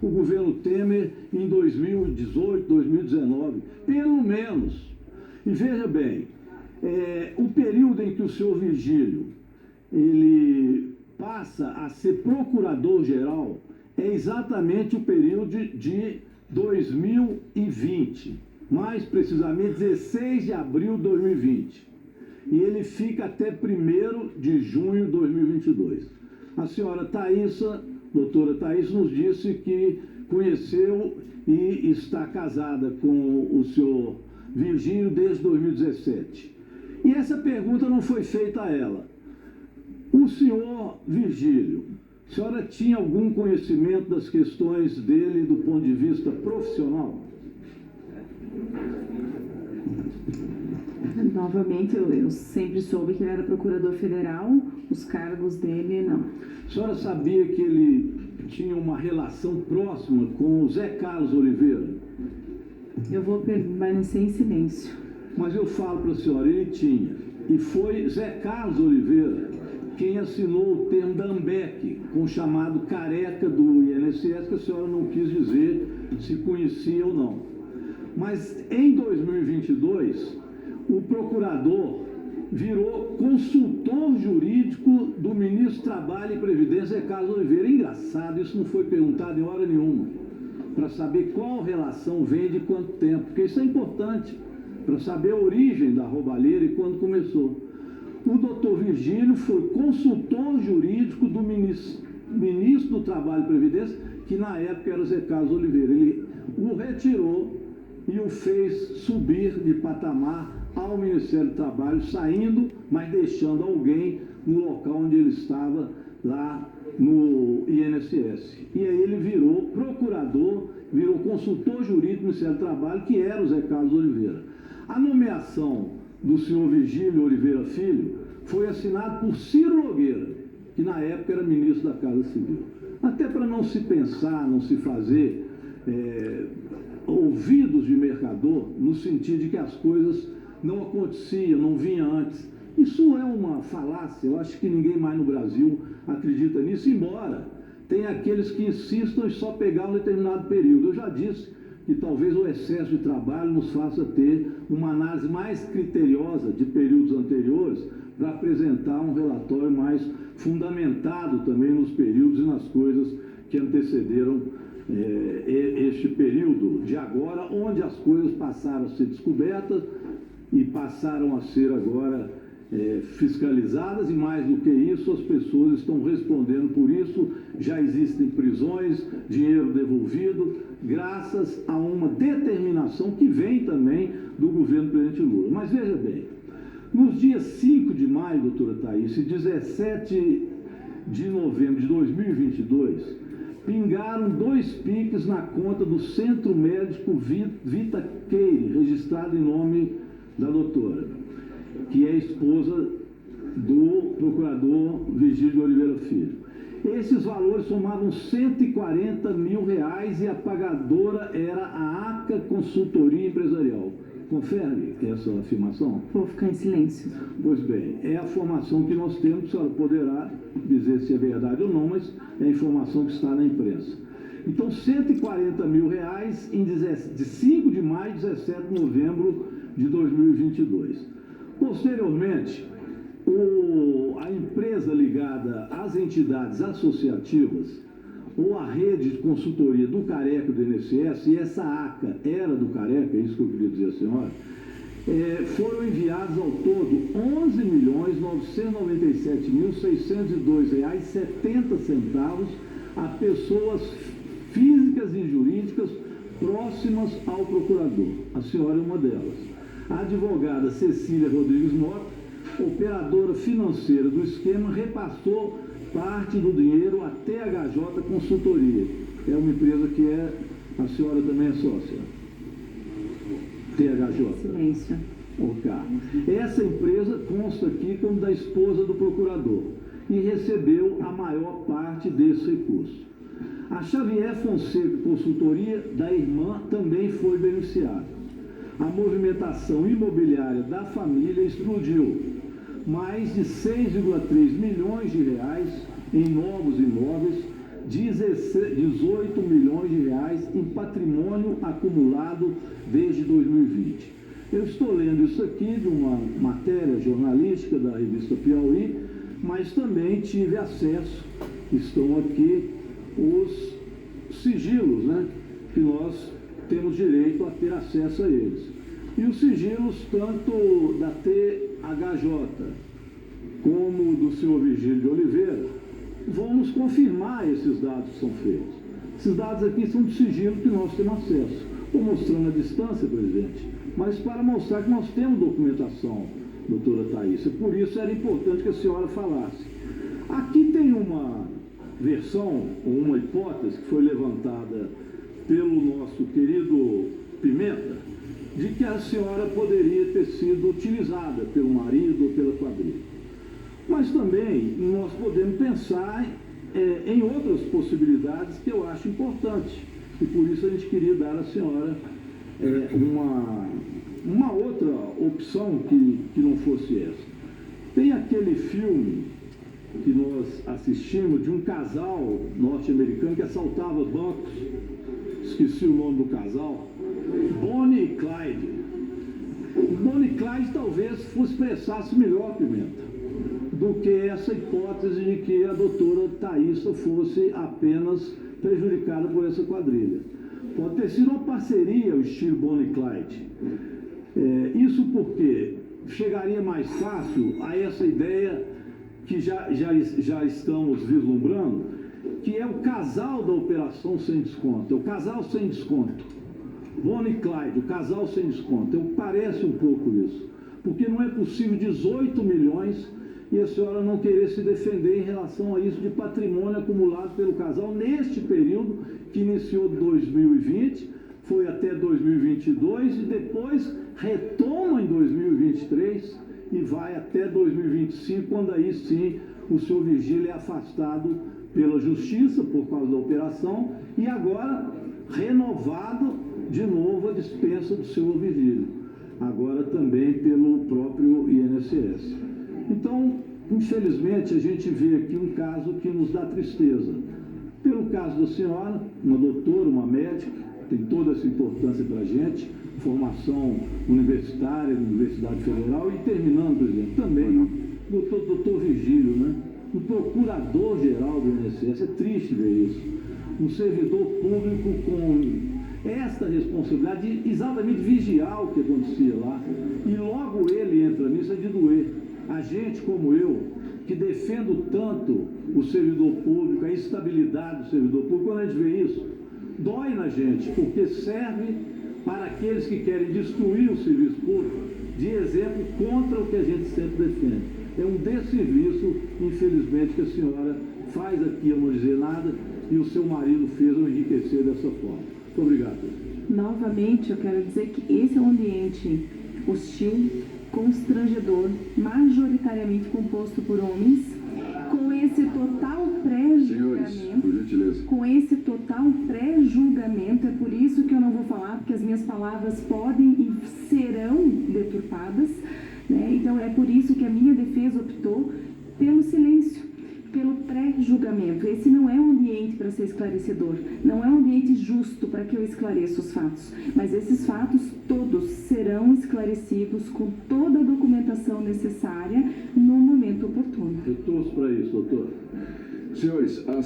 o governo Temer em 2018, 2019, pelo menos. E veja bem, o período em que o senhor Virgílio ele passa a ser procurador-geral é exatamente o período de 2020, mais precisamente 16 de abril de 2020. E ele fica até 1º de junho de 2022. A senhora Thaísa, doutora Thaísa, nos disse que conheceu e está casada com o senhor Virgílio desde 2017. E essa pergunta não foi feita a ela. O senhor Virgílio, a senhora tinha algum conhecimento das questões dele do ponto de vista profissional? Novamente, eu sempre soube que ele era procurador federal, os cargos dele, não. A senhora sabia que ele tinha uma relação próxima com o Zé Carlos Oliveira? Eu vou permanecer em silêncio. Mas eu falo para a senhora, ele tinha. E foi Zé Carlos Oliveira quem assinou o termo da AMBEC, com o chamado careca do INSS, que a senhora não quis dizer se conhecia ou não. Mas em 2022, o procurador virou consultor jurídico do ministro do Trabalho e Previdência, Zé Carlos Oliveira. É engraçado, isso não foi perguntado em hora nenhuma, para saber qual relação vem de quanto tempo, porque isso é importante, para saber a origem da roubalheira e quando começou. O doutor Virgílio foi consultor jurídico do ministro do Trabalho e Previdência, que na época era o Zé Carlos Oliveira. Ele o retirou e o fez subir de patamar ao Ministério do Trabalho, saindo, mas deixando alguém no local onde ele estava, lá no INSS. E aí ele virou procurador, virou consultor jurídico do Ministério do Trabalho, que era o Zé Carlos Oliveira. A nomeação do senhor Virgílio Oliveira Filho foi assinada por Ciro Nogueira, que na época era ministro da Casa Civil. Até para não se pensar, não se fazer ouvidos de mercador, no sentido de que as coisas não aconteciam, não vinham antes. Isso é uma falácia, eu acho que ninguém mais no Brasil acredita nisso, embora tenha aqueles que insistam em só pegar um determinado período. Eu já disse que talvez o excesso de trabalho nos faça ter uma análise mais criteriosa de períodos anteriores para apresentar um relatório mais fundamentado também nos períodos e nas coisas que antecederam este período de agora, onde as coisas passaram a ser descobertas e passaram a ser agora fiscalizadas, e mais do que isso, as pessoas estão respondendo por isso. Já existem prisões, dinheiro devolvido, graças a uma determinação que vem também do governo do presidente Lula. Mas veja bem, nos dias 5 de maio, doutora Thaís, e 17 de novembro de 2022, pingaram 2 piques na conta do Centro Médico Vita Keire, registrado em nome da doutora, que é esposa do procurador Virgílio de Oliveira Filho. Esses valores somavam R$140 mil e a pagadora era a ACA Consultoria Empresarial. Confere essa afirmação? Vou ficar em silêncio. Pois bem, é a informação que nós temos, a senhora poderá dizer se é verdade ou não, mas é a informação que está na imprensa. Então, R$140 mil de 5 de maio e 17 de novembro de 2022. Posteriormente, a empresa ligada às entidades associativas, ou a rede de consultoria do Careca do INSS, e essa ACA era do Careca, é isso que eu queria dizer à senhora, foram enviados ao todo R$11.997.602,70 a pessoas físicas e jurídicas próximas ao procurador. A senhora é uma delas. A advogada Cecília Rodrigues Mota, operadora financeira do esquema, repassou parte do dinheiro à THJ Consultoria. É uma empresa que a senhora também é sócia. THJ. Silêncio. Ok. Essa empresa consta aqui como da esposa do procurador e recebeu a maior parte desse recurso. A Xavier Fonseca Consultoria, da irmã, também foi beneficiada. A movimentação imobiliária da família explodiu. Mais de R$6,3 milhões em novos imóveis, 18 milhões de reais em patrimônio acumulado desde 2020. Eu estou lendo isso aqui de uma matéria jornalística da revista Piauí, mas também tive acesso, estão aqui os sigilos, né, que nós temos direito a ter acesso a eles. E os sigilos tanto da THJ como do senhor Virgílio de Oliveira vão nos confirmar esses dados que são feitos. Esses dados aqui são de sigilo que nós temos acesso. Estou mostrando a distância, presidente, mas para mostrar que nós temos documentação, doutora Thaísa. Por isso era importante que a senhora falasse. Aqui tem uma versão, ou uma hipótese que foi levantada pelo nosso querido Pimenta, de que a senhora poderia ter sido utilizada pelo marido ou pela quadrilha. Mas também nós podemos pensar em outras possibilidades que eu acho importante. E por isso a gente queria dar à senhora uma outra opção que não fosse essa. Tem aquele filme que nós assistimos de um casal norte-americano que assaltava bancos. Esqueci o nome do casal. Bonnie e Clyde. Bonnie e Clyde talvez expressasse melhor, Pimenta, do que essa hipótese de que a doutora Thaísa fosse apenas prejudicada por essa quadrilha. Pode ter sido uma parceria, o estilo Bonnie e Clyde. Isso porque chegaria mais fácil a essa ideia que já estamos vislumbrando, que é o casal da operação sem desconto, é o casal sem desconto. Bonnie e Clyde, o casal sem desconto. Parece um pouco isso, porque não é possível 18 milhões e a senhora não querer se defender em relação a isso de patrimônio acumulado pelo casal neste período que iniciou 2020, foi até 2022 e depois retoma em 2023 e vai até 2025, quando aí sim o senhor Virgílio é afastado pela justiça por causa da operação e agora renovado de novo a dispensa do senhor Virgílio, agora também pelo próprio INSS. Então, infelizmente, a gente vê aqui um caso que nos dá tristeza. Pelo caso da senhora, uma doutora, uma médica, tem toda essa importância para a gente, formação universitária, Universidade Federal, e terminando, presidente, também doutor Virgílio, né? Um procurador-geral do INSS, é triste ver isso. Um servidor público com esta responsabilidade de exatamente vigiar o que acontecia lá. E logo ele entra nisso, é de doer. A gente como eu, que defendo tanto o servidor público, a estabilidade do servidor público, quando a gente vê isso, dói na gente, porque serve para aqueles que querem destruir o serviço público de exemplo contra o que a gente sempre defende. É um desserviço, infelizmente, que a senhora faz aqui, eu não dizer nada, e o seu marido fez ao enriquecer dessa forma. Muito obrigado. Novamente, eu quero dizer que esse é um ambiente hostil, constrangedor, majoritariamente composto por homens, com esse total pré-julgamento. Por gentileza. Com esse total pré-julgamento, é por isso que eu não vou falar, porque as minhas palavras podem e serão deturpadas, né? Então é por isso que a minha defesa optou pelo silêncio, pelo pré-julgamento. Esse não é um ambiente para ser esclarecedor, não é um ambiente justo para que eu esclareça os fatos, mas esses fatos todos serão esclarecidos com toda a documentação necessária no momento oportuno. Eu torço para isso, doutor. Senhores, a